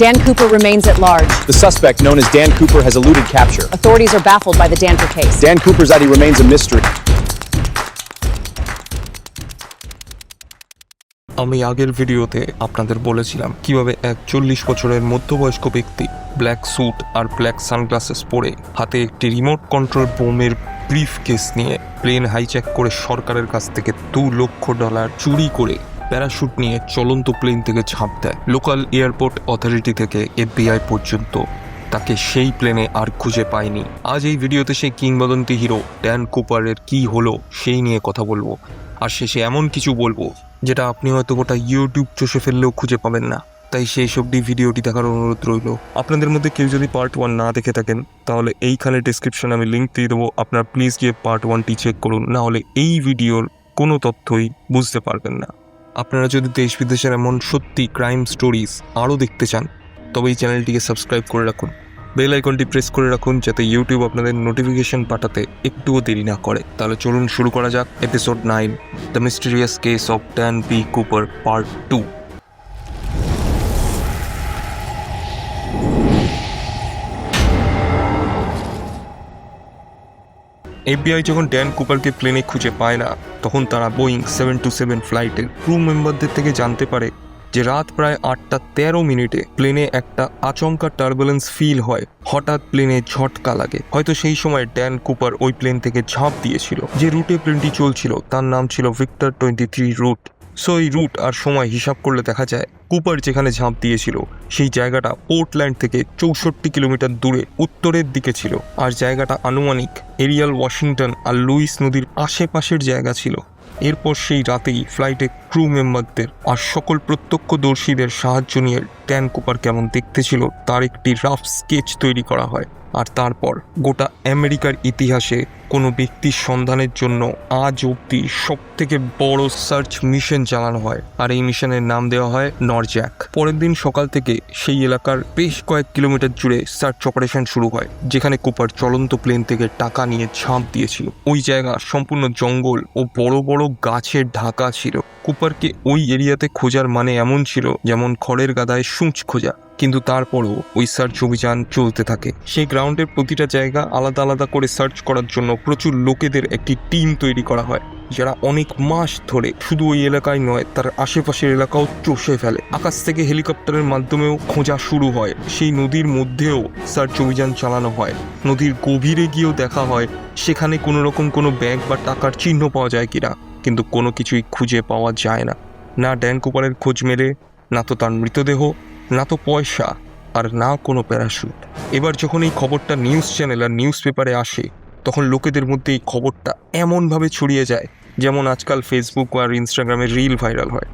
Dan Cooper remains at large. The suspect, known as Dan Cooper, has eluded capture. Authorities are baffled by the Danfer case. Dan Cooper's ID remains a mystery. আমি আগের ভিডিওতে আপনাদের বলেছিলাম কিভাবে এক 40 বছরের মধ্যবয়স্ক ব্যক্তি ব্ল্যাক স্যুট আর black sunglasses পরে হাতে একটি রিমোট কন্ট্রোল বোমের ব্রিফ কেস নিয়ে প্লেন হাইজ্যাক করে সরকারের কাছ থেকে $2 লক্ষ চুরি করে প্যারাশুট নিয়ে চলন্ত প্লেন থেকে ঝাঁপ দেয়। লোকাল এয়ারপোর্ট অথরিটি থেকে FBI পর্যন্ত তাকে সেই প্লেনে আর খুঁজে পায়নি। আজ এই ভিডিওতে সেই কিংবদন্তি হিরো ড্যান কুপারের কি হলো সেই নিয়ে কথা বলবো, আর শেষে এমন কিছু বলবো যেটা আপনি হয়তো গোটা ইউটিউব চষে ফেললেও খুঁজে পাবেন না। তাই সেই সবটি ভিডিওটি দেখার অনুরোধ রইল। আপনাদের মধ্যে কেউ যদি পার্ট 1 না দেখে থাকেন তাহলে এইখানে ডিসক্রিপশনে আমি লিঙ্ক দিয়ে দেবো, আপনারা প্লিজ গিয়ে পার্ট 1টি চেক করুন, না হলে এই ভিডিওর কোনো তথ্যই বুঝতে পারবেন না। আপনারা যদি দেশ বিদেশের এমন সত্যি ক্রাইম স্টোরিজ আরও দেখতে চান তবে এই চ্যানেলটিকে সাবস্ক্রাইব করে রাখুন, বেল আইকনটি প্রেস করে রাখুন যাতে ইউটিউব আপনাদের নোটিফিকেশন পাঠাতে একটুও দেরি না করে। তাহলে চলুন শুরু করা যাক episode 9, the mysterious case of Dan P Cooper part 2। FBI যখন ড্যান কুপারকে প্লেনে খুঁজে পায় না তখন তারা বোয়িং 727 ফ্লাইটের ক্রু মেম্বারদের থেকে জানতে পারে যে রাত প্রায় 8:13 প্লেনে একটা আচমকা টার্বুলেন্স ফিল হয়। হঠাৎ প্লেনে ঝটকা লাগে। হয়তো সেই সময় ড্যান কুপার ওই প্লেন থেকে ঝাঁপ দিয়েছিল। যে রুটে প্লেনটি চলছিল তার নাম ছিল ভিক্টর 23 রুট। সো এই রুট আর সময় হিসাব করলে দেখা যায় কুপার যেখানে ঝাঁপ দিয়েছিল সেই জায়গাটা পোর্টল্যান্ড থেকে 64 কিলোমিটার দূরে উত্তরের দিকে ছিল, আর জায়গাটা আনুমানিক এরিয়াল ওয়াশিংটন আর লুইস নদীর আশেপাশের জায়গা ছিল। এরপর সেই রাতেই ফ্লাইটে ক্রু মেম্বারদের আর সকল প্রত্যক্ষদর্শীদের সাহায্য নিয়ে ড্যান কুপার কেমন দেখতে ছিল তার একটি রাফ স্কেচ তৈরি করা হয়। আর তারপর গোটা আমেরিকার ইতিহাসে কোনো ব্যক্তির সন্ধানের জন্য আজ অবধি সবথেকে বড় সার্চ মিশন চালানো হয়, আর এই মিশনের নাম দেওয়া হয় নরজ্যাক। পরের দিন সকাল থেকে সেই এলাকার বেশ কয়েক কিলোমিটার জুড়ে সার্চ অপারেশন শুরু হয়, যেখানে কুপার চলন্ত প্লেন থেকে টাকা নিয়ে ঝাঁপ দিয়েছিল। ওই জায়গা সম্পূর্ণ জঙ্গল ও বড় বড় গাছের ঢাকা ছিল। কুপারকে ওই এরিয়াতে খোঁজার মানে এমন ছিল যেমন খড়ের গাদায় সূঁচ খোঁজা, কিন্তু তারপরও ওই সার্চ অভিযান চলতে থাকে। সেই গ্রাউন্ডের প্রতিটা জায়গা আলাদা আলাদা করে সার্চ করার জন্য প্রচুর লোকেদের একটি টিম তৈরি করা হয়, যারা অনেক মাস ধরে শুধু ওই এলাকায় নয় তার আশেপাশের এলাকাও চষে ফেলে। আকাশ থেকে হেলিকপ্টারের মাধ্যমেও খোঁজা শুরু হয়। সেই নদীর মধ্যেও সার্চ অভিযান চালানো হয়। নদীর গভীরে গিয়েও দেখা হয় সেখানে কোনো রকম কোনো ব্যাগ বা টাকার চিহ্ন পাওয়া যায় কিনা, কিন্তু কোনো কিছুই খুঁজে পাওয়া যায় না। না ড্যান কুপারের খোঁজ মেলে, না তো তার মৃতদেহ, না তো পয়সা, আর না কোনো প্যারাশুট। এবার যখন এই খবরটা নিউজ চ্যানেল আর নিউজ পেপারে আসে তখন লোকেদের মধ্যে এই খবরটা এমনভাবে ছড়িয়ে যায় যেমন আজকাল ফেসবুক আর ইনস্টাগ্রামে রিল ভাইরাল হয়।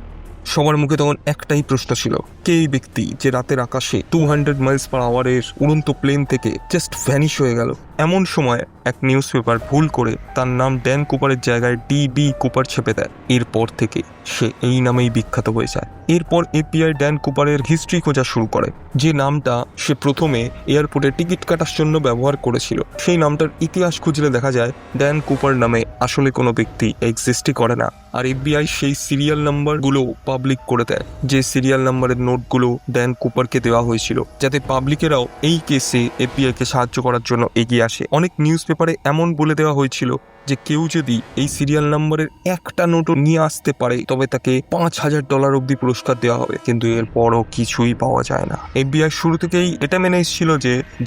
সবার মুখে তখন একটাই প্রশ্ন ছিল, কে এই ব্যক্তি যে রাতের আকাশে 200 মাইলস পার আওয়ারের উড়ন্ত প্লেন থেকে জাস্ট ভ্যানিশ হয়ে গেল। এমন সময় এক নিউজ পেপার ভুল করে তার নাম ড্যান কুপারের জায়গায় DB কুপার ছেপে দেয়। এরপর থেকে সে এই নামেই বিখ্যাত হয়ে যায়। এরপর FBI ড্যান কুপারের হিস্ট্রি খোঁজা শুরু করে। যে নামটা সে প্রথমে এয়ারপোর্টে টিকিট কাটার জন্য ব্যবহার করেছিল সেই নামটার ইতিহাস খুঁজলে দেখা যায় ড্যান কুপার নামে আসলে কোনো ব্যক্তি এক্সিস্টই করে না। আর FBI সেই সিরিয়াল নাম্বারগুলো পাবলিক করে দেয়, যে সিরিয়াল নাম্বারের নোটগুলো ড্যান কুপারকে দেওয়া হয়েছিল, যাতে পাবলিকেরাও এই কেসে FBI-কে সাহায্য করার জন্য এগিয়ে আসে। অনেক নিউজ পেপারে এমন বলে দেওয়া হয়েছিল যে কেউ যদি এই সিরিয়াল নাম্বারের একটা নোটও নিয়ে আসতে পারে তবে তাকে $5,000 অবধি পুরস্কার দেওয়া হবে, কিন্তু এরপরও কিছুই পাওয়া যায় না। FBI শুরু থেকেই এটা মেনে এসেছিল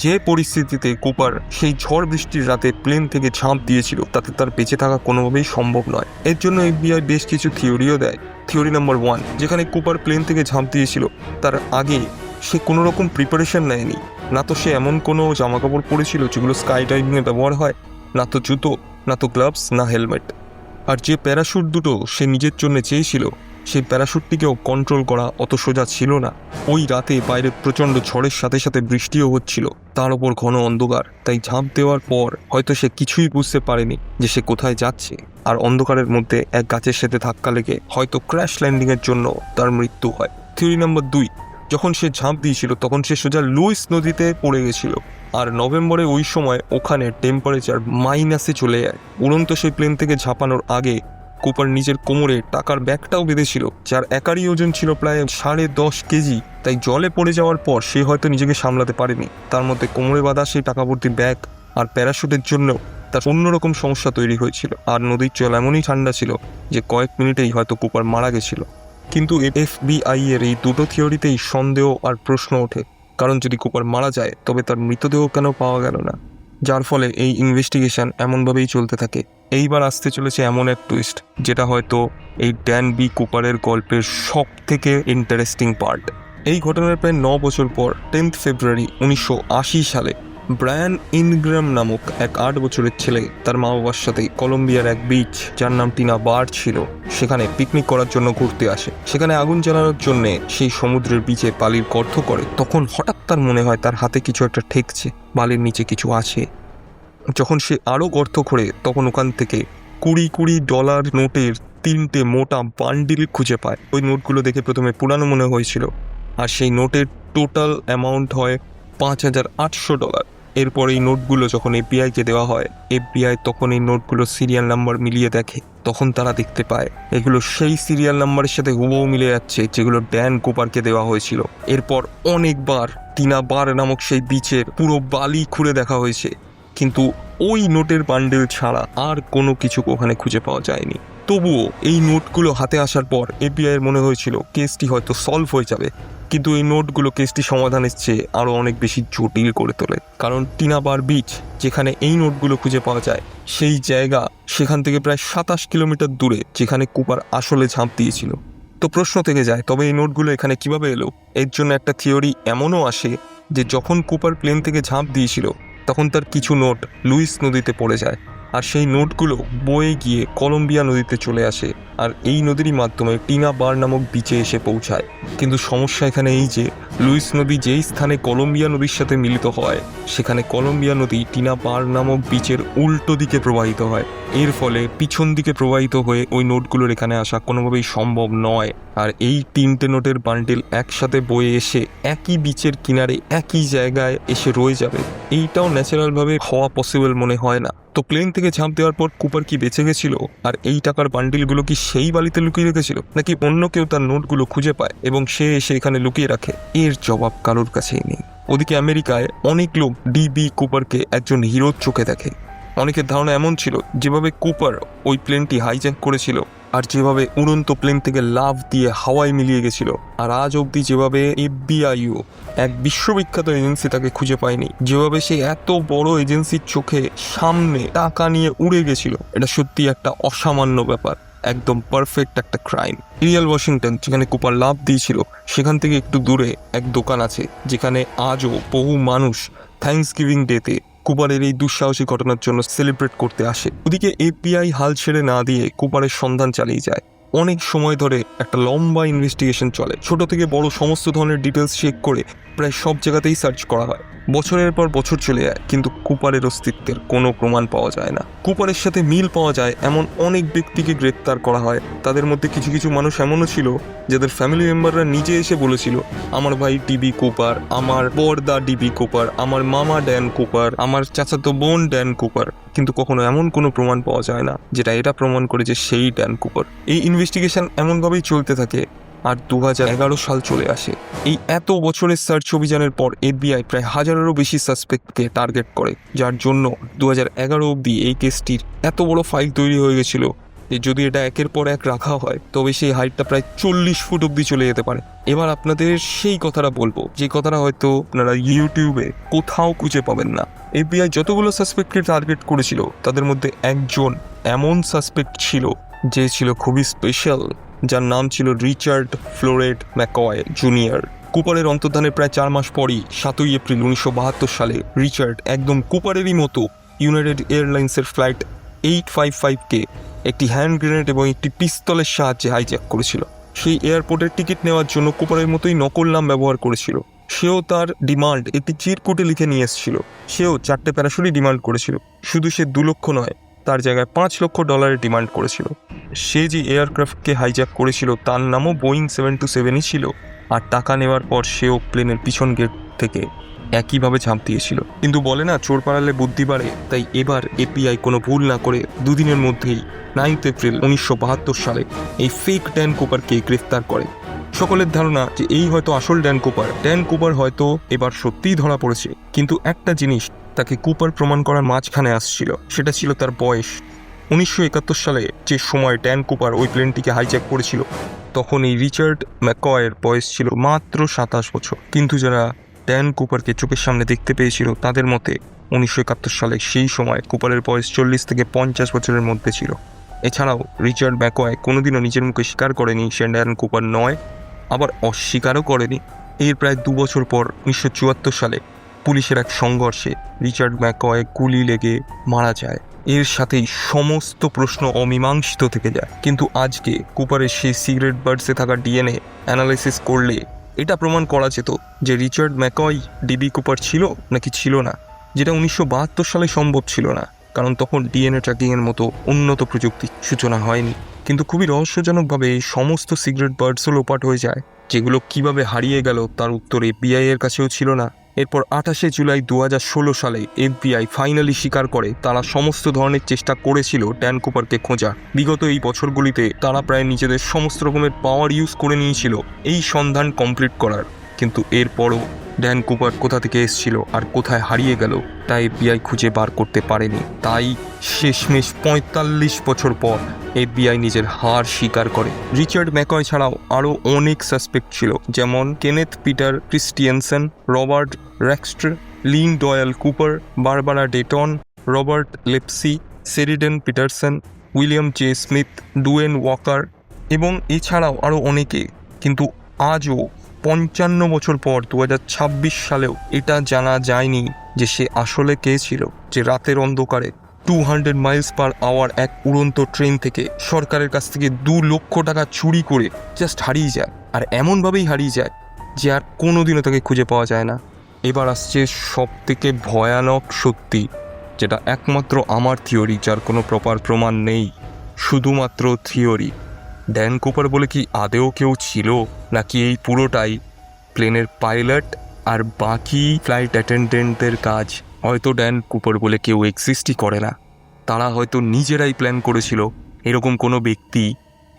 যে পরিস্থিতিতে কুপার সেই ঝড় বৃষ্টির রাতে প্লেন থেকে ঝাঁপ দিয়েছিল তাতে তার বেঁচে থাকা কোনোভাবেই সম্ভব নয়। এর জন্য FBI বেশ কিছু থিওরিও দেয়। থিওরি নাম্বার 1, যেখানে কুপার প্লেন থেকে ঝাঁপ দিয়েছিল তার আগে সে কোনো রকম প্রিপারেশন নেয়নি। না তো সে এমন কোনো জামাকাপড় পরেছিল যেগুলো স্কাই ডাইভিংয়ে ব্যবহার হয়, না তো জুতো, না তো গ্লাভস, না হেলমেট। আর যে প্যারাশুট দুটো সে নিজের জন্য চেয়েছিল সেই প্যারাশুটটিকেও কন্ট্রোল করা অত সোজা ছিল না। ওই রাতে বাইরে প্রচণ্ড ঝড়ের সাথে সাথে বৃষ্টিও হচ্ছিল, তার ওপর ঘন অন্ধকার। তাই ঝাঁপ দেওয়ার পর হয়তো সে কিছুই বুঝতে পারেনি যে সে কোথায় যাচ্ছে, আর অন্ধকারের মধ্যে এক গাছের সাথে ধাক্কা লেগে হয়তো ক্র্যাশ ল্যান্ডিংয়ের জন্য তার মৃত্যু হয়। থিওরি নাম্বার 2, যখন সে ঝাঁপ দিয়েছিল তখন সে সোজা লুইস নদীতে পড়ে গেছিল, আর নভেম্বরে ওই সময় ওখানে টেম্পারেচার মাইনাসে চলে যায়। উড়ন্ত সেই প্লেন থেকে ঝাঁপানোর আগে কুপার নিজের কোমরে টাকার ব্যাগটাও বেঁধেছিল, যার একারই ওজন ছিল প্রায় 10.5 কেজি। তাই জলে পড়ে যাওয়ার পর সে হয়তো নিজেকে সামলাতে পারেনি, তার মধ্যে কোমরে বাঁধা সেই টাকা ভর্তি ব্যাগ আর প্যারাশুটের জন্য তার অন্যরকম সমস্যা তৈরি হয়েছিল। আর নদীর জল এমনই ঠান্ডা ছিল যে কয়েক মিনিটেই হয়তো কুপার মারা গেছিল। কিন্তু FBI এর এই দুটো থিওরিতেই সন্দেহ আর প্রশ্ন ওঠে, কারণ যদি কুপার মারা যায় তবে তার মৃতদেহ কেন পাওয়া গেল না, যার ফলে এই ইনভেস্টিগেশন এমনভাবেই চলতে থাকে। এইবার আসতে চলেছে এমন এক টুইস্ট যেটা হয়তো এই ড্যান বি কুপারের গল্পের সব থেকে ইন্টারেস্টিং পার্ট। এই ঘটনার প্রায় 9 বছর পর 10 ফেব্রুয়ারি 1980 সালে ব্রায়ান ইনগ্রাম নামক এক 8 বছরের ছেলে তার মা বাবার সাথে কলম্বিয়ার এক বিচ, যার নাম টিনা বার ছিল, সেখানে পিকনিক করার জন্য ঘুরতে আসে। সেখানে আগুন জ্বালানোর জন্য সেই সমুদ্রের বিচে বালির গর্ত করে। তখন হঠাৎ তার মনে হয় তার হাতে কিছু একটা ঠেকছে, বালির নিচে কিছু আছে। যখন সে আরও গর্ত খোঁড়ে তখন ওখান থেকে $20 নোটের 3টে মোটা বান্ডিল খুঁজে পায়। ওই নোটগুলো দেখে প্রথমে পুরানো মনে হয়েছিল, আর সেই নোটের টোটাল অ্যামাউন্ট হয় $5,800। এরপর এই নোটগুলো যখন FBI-কে দেওয়া হয়, FBI তখন এই নোটগুলোর সিরিয়াল নাম্বার মিলিয়ে দেখে। তখন তারা দেখতে পায় এগুলো সেই সিরিয়াল নাম্বারের সাথে হুবহু মিলে যাচ্ছে যেগুলো ড্যান কুপারকে দেওয়া হয়েছিল। এরপর অনেকবার টিনা বার নামক সেই বিচের পুরো বালি খুঁড়ে দেখা হয়েছে, কিন্তু ওই নোটের বান্ডেল ছাড়া আর কোনো কিছু ওখানে খুঁজে পাওয়া যায়নি। তবুও এই নোটগুলো হাতে আসার পর FBI-এর মনে হয়েছিল কেসটি হয়তো সলভ হয়ে যাবে, কিন্তু এই নোটগুলো কেসটি সমাধানের চেয়ে আরও অনেক বেশি জটিল করে তোলে। কারণ টিনা বার বিচ, যেখানে এই নোটগুলো খুঁজে পাওয়া যায়, সেই জায়গা সেখান থেকে প্রায় 27 কিলোমিটার দূরে, যেখানে কুপার আসলে ঝাঁপ দিয়েছিল। তো প্রশ্ন থেকে যায়, তবে এই নোটগুলো এখানে কিভাবে এলো? এর জন্য একটা থিওরি এমনও আসে যে যখন কুপার প্লেন থেকে ঝাঁপ দিয়েছিল তখন তার কিছু নোট লুইস নদীতে পড়ে যায়, আর সেই নোটগুলো বয়ে গিয়ে কলম্বিয়া নদীতে চলে আসে, আর এই নদীরই মাধ্যমে টিনা বার নামক বিচে এসে পৌঁছায়। কিন্তু সমস্যা এখানে এই যে লুইস নদী যেই স্থানে কলম্বিয়া নদীর সাথে মিলিত হয়, সেখানে কলম্বিয়া নদী টিনা বার নামক বিচের উল্টো দিকে প্রবাহিত হয়। এর ফলে পিছন দিকে প্রবাহিত হয়ে ওই নোটগুলোর এখানে আসা কোনোভাবেই সম্ভব নয়। আর এই 3টে নোটের বান্ডেল একসাথে বয়ে এসে একই বিচের কিনারে একই জায়গায় এসে রয়ে যাবে, এইটাও ন্যাচারালভাবে হওয়া পসিবল মনে হয় না। তো প্লেন থেকে ঝাঁপ দেওয়ার পর কুপার কি বেঁচে গেছিল? আর এই টাকার বান্ডিলগুলো কি সেই বালিতে লুকিয়ে রেখেছিল, নাকি অন্য কেউ তার নোটগুলো খুঁজে পায় এবং সে এসে এখানে লুকিয়ে রাখে? এর জবাব কারোর কাছেই নেই। ওদিকে আমেরিকায় অনেক লোক DB কুপারকে একজন হিরোর চোখে দেখে। অনেকের ধারণা এমন ছিল, যেভাবে কুপার ওই প্লেনটি হাইজ্যাক করেছিল, আর যেভাবে উড়ন্ত প্লেন থেকে লাফ দিয়ে হাওয়ায় মিলিয়ে গেছিল, আর আজ অবধি যেভাবে FBI-ও এক বিশ্ববিখ্যাত এজেন্সি তাকে খুঁজে পায়নি, যেভাবে সে এত বড় এজেন্সির চোখে সামনে টাকা নিয়ে উড়ে গেছিল, এটা সত্যি একটা অসামান্য ব্যাপার, একদম পারফেক্ট একটা ক্রাইম। রিয়াল ওয়াশিংটন, যেখানে কুপার লাফ দিয়েছিল, সেখান থেকে একটু দূরে এক দোকান আছে যেখানে আজও বহু মানুষ থ্যাঙ্কসগিভিং ডেতে কুপারের এই দুঃসাহসিক ঘটনার জন্য সেলিব্রেট করতে আসে। ওদিকে FBI হাল ছেড়ে না দিয়ে কুপারের সন্ধান চালিয়ে যায়। অনেক সময় ধরে একটা লম্বা ইনভেস্টিগেশন চলে, ছোট থেকে বড় সমস্ত ধরনের ডিটেলস চেক করে প্রায় সব জায়গাতেই সার্চ করা হয়। বছরের পর বছর চলে যায়, কিন্তু কুপারের অস্তিত্বের কোনো প্রমাণ পাওয়া যায় না। কুপারের সাথে মিল পাওয়া যায় এমন অনেক ব্যক্তিকে গ্রেপ্তার করা হয়। তাদের মধ্যে কিছু কিছু মানুষ এমনও ছিল যাদের ফ্যামিলি মেম্বাররা নিজে এসে বলেছিল, আমার ভাই DB কুপার, আমার বড়দা DB কুপার, আমার মামা ড্যান কুপার, আমার চাচাতো বোন ড্যান কুপার, কিন্তু কখনো এমন কোনো প্রমাণ পাওয়া যায় না যেটা এটা প্রমাণ করে যে সেই ড্যান কুপার। এই ইনভেস্টিগেশন এমনভাবেই চলতে থাকে, আর 2011 সাল চলে আসে। এই এত বছরের সার্চ অভিযানের পর FBI প্রায় 1000-এরও বেশি সাসপেক্টকে টার্গেট করে, যার জন্য 2011 অবধি এই কেসটির এত বড় ফাইল তৈরি হয়ে গেছিল যে যদি এটা একের পর এক রাখা হয় তবে সেই হাইটটা প্রায় 40 ফুট অবধি চলে যেতে পারে। এবার আপনাদের সেই কথাটা বলবো যে কথাটা হয়তো আপনারা ইউটিউবে কোথাও খুঁজে পাবেন না। FBI যতগুলো সাসপেক্টকে টার্গেট করেছিল তাদের মধ্যে একজন এমন সাসপেক্ট ছিল যে ছিল খুবই স্পেশাল, যার নাম ছিল রিচার্ড ফ্লোরেড ম্যাকয় জুনিয়র। কুপারের অন্তর্ধানের প্রায় 4 মাস পরই 7ই এপ্রিল 1972 সালে রিচার্ড একদম কুপারেরই মতো ইউনাইটেড এয়ারলাইন্সের ফ্লাইট 855-কে একটি হ্যান্ড গ্রেনেড এবং একটি পিস্তলের সাহায্যে হাইজ্যাক করেছিল। সেই এয়ারপোর্টের টিকিট নেওয়ার জন্য কুপারের মতোই নকল নাম ব্যবহার করেছিল। সেও তার ডিমান্ড একটি চিরকুটে লিখে নিয়ে এসেছিল। সেও 4টে প্যারাশুটই ডিমান্ড করেছিল। শুধু সে 2 লক্ষ নয়, তার জায়গায় $5 লক্ষ ডিমান্ড করেছিল। সে যে এয়ারক্রাফটকে হাইজ্যাক করেছিল তার নামও বোয়িং 727ই ছিল। আর টাকা নেওয়ার পর সেও প্লেনের পিছন গেট থেকে একইভাবে ঝাঁপ দিয়েছিল। কিন্তু বলে না, চোর পালালে বুদ্ধি বাড়ে, তাই এবার এপিআই কোনো ভুল না করে দুদিনের মধ্যেই 9 এপ্রিল 1972 সালে এই ফেক ড্যান কুপারকে গ্রেফতার করে। সকলের ধারণা যে এই হয়তো আসল ড্যান কুপার। ড্যান কুপার হয়তো এবার সত্যিই ধরা পড়েছে, কিন্তু একটা জিনিস তাকে কুপার প্রমাণ করার মাঝখানে আসছিল, সেটা ছিল তার বয়স। 1971 সালে যে সময় ড্যান কুপার ওই প্লেনটিকে হাইজ্যাক করেছিল, তখন এই রিচার্ড ম্যাককয়ের বয়স ছিল মাত্র 27 বছর। কিন্তু যারা ড্যান কুপারকে চোখের সামনে দেখতে পেয়েছিল, তাদের মতে 1971 সালে সেই সময় কুপারের বয়স 40 থেকে 50 বছরের মধ্যে ছিল। এছাড়াও রিচার্ড ম্যাককয় কোনোদিনও নিজের মুখে স্বীকার করেনি সে ড্যান কুপার নয়, আবার অস্বীকারও করেনি। এর প্রায় 2 বছর পর 1974 সালে পুলিশের এক সংঘর্ষে রিচার্ড ম্যাককয় গুলি লেগে মারা যায়। এর সাথেই সমস্ত প্রশ্ন অমীমাংসিত থেকে যায়। কিন্তু আজকে কুপারের সেই সিগারেট বার্ডসে থাকা ডিএনএ অ্যানালাইসিস করলে এটা প্রমাণ করা যেত যে রিচার্ড ম্যাককয় ডিবি কুপার ছিল নাকি ছিল না, যেটা 1972 সালে সম্ভব ছিল না, কারণ তখন ডিএনএ ট্র্যাকিংয়ের মতো উন্নত প্রযুক্তির সূচনা হয়নি। কিন্তু খুবই রহস্যজনকভাবে এই সমস্ত সিগারেট বার্ডসও লোপাট হয়ে যায়, যেগুলো কিভাবে হারিয়ে গেল তার উত্তর এফবিআই এর কাছেও ছিল না। এরপর 28 জুলাই 2016 সালে এফবিআই ফাইনালি স্বীকার করে তারা সমস্ত ধরনের চেষ্টা করেছিল ড্যান কুপারকে খোঁজা। বিগত এই বছরগুলিতে তারা প্রায় নিজেদের সমস্ত রকমের পাওয়ার ইউজ করে নিয়েছিল এই সন্ধান কমপ্লিট করার, কিন্তু এরপরও ড্যান কুপার কোথা থেকে এসেছিল আর কোথায় হারিয়ে গেল তা এফবিআই খুঁজে বার করতে পারেনি। তাই শেষমেশ 45 বছর পর এফবিআই নিজের হার স্বীকার করে। রিচার্ড ম্যাককয় ছাড়াও আরও অনেক সাসপেক্ট ছিল, যেমন Kenneth Peter Christiansen, Robert Rackstraw, Lynn Doyle Cooper, Barbara Dayton, Robert Lepsy, Sheridan Peterson, William J Smith, Duane Walker এবং এছাড়াও আরও অনেকে। কিন্তু আজও 55 বছর পর 2026 সালেও এটা জানা যায়নি যে সে আসলে কে ছিল, যে রাতের অন্ধকারে 200 মাইলস পার আওয়ার এক উড়ন্ত ট্রেন থেকে সরকারের কাছ থেকে 2 লক্ষ টাকা চুরি করে জাস্ট হারিয়ে যায়, আর এমনভাবেই হারিয়ে যায় যে আর কোনোদিনও তাকে খুঁজে পাওয়া যায় না। এবার আসছে সব থেকে ভয়ানক সত্যি, যেটা একমাত্র আমার থিওরি, যার কোনো প্রপার প্রমাণ নেই, শুধুমাত্র থিওরি। ড্যান কুপার বলে কি আদেও কেউ ছিল, নাকি এই পুরোটাই প্লেনের পাইলট আর বাকি ফ্লাইট অ্যাটেন্ডেন্টদের কাজ? হয়তো ড্যান কুপার বলে কেউ এক্সিস্টই করে না, তারা হয়তো নিজেরাই প্ল্যান করেছিল এরকম কোনো ব্যক্তি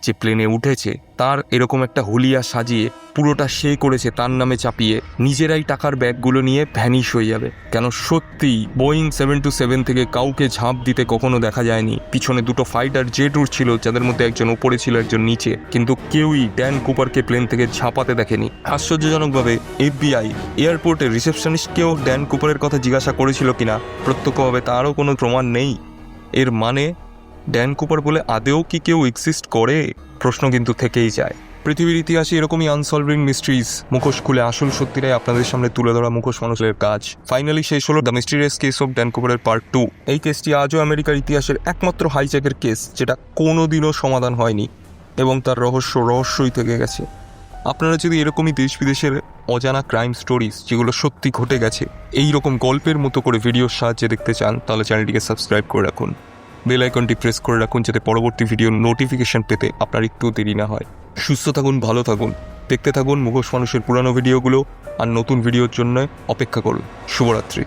যে প্লেনে উঠেছে তার এরকম একটা হুলিয়া সাজিয়ে পুরোটা সে করেছে তার নামে চাপিয়ে নিজেরাই টাকার ব্যাগগুলো নিয়ে ভ্যানিশ হয়ে যাবে। কেন সত্যি বোয়িং 727 থেকে কাউকে ঝাঁপ দিতে কখনো দেখা যায়নি। পিছনে 2টো ফাইটার জেট উঠছিল, যাদের মধ্যে একজন উপরে ছিল একজন নিচে, কিন্তু কেউই ড্যান কুপারকে প্লেন থেকে ঝাঁপাতে দেখেনি। আশ্চর্যজনকভাবে এফবিআই এয়ারপোর্টের রিসেপশনিস্টকেও ড্যান কুপারের কথা জিজ্ঞাসা করেছিল কিনা প্রত্যক্ষভাবে তারও কোনো প্রমাণ নেই। এর মানে ড্যান কুপার বলে আদেও কি কেউ এক্সিস্ট করে? প্রশ্ন কিন্তু থেকেই যায়। পৃথিবীর ইতিহাসে এরকমই আনসলভিং মিস্ট্রিজ, মুখোশ খুলে আসল সত্যিটাই আপনাদের সামনে তুলে ধরা মুখোশ মানুষের কাজ। ফাইনালি শেষ হলো the mysterious case of Dan কুপারের পার্ট 2। এই কেসটি আজও আমেরিকার ইতিহাসের একমাত্র হাইজ্যাকের কেস যেটা কোনোদিনও সমাধান হয়নি এবং তার রহস্যই থেকে গেছে। আপনারা যদি এরকমই দেশ বিদেশের অজানা ক্রাইম স্টোরিজ যেগুলো সত্যি ঘটে গেছে এই রকম গল্পের মতো করে ভিডিওর সাহায্যে দেখতে চান, তাহলে চ্যানেলটিকে সাবস্ক্রাইব করে রাখুন, বেল আইকনটি প্রেস করে রাখুন, যাতে পরবর্তী ভিডিওর নোটিফিকেশন পেতে আপনার একটু দেরি না হয়। সুস্থ থাকুন, ভালো থাকুন, দেখতে থাকুন মুখোশ মানুষের পুরানো ভিডিওগুলো, আর নতুন ভিডিওর জন্য অপেক্ষা করুন। শুভরাত্রি।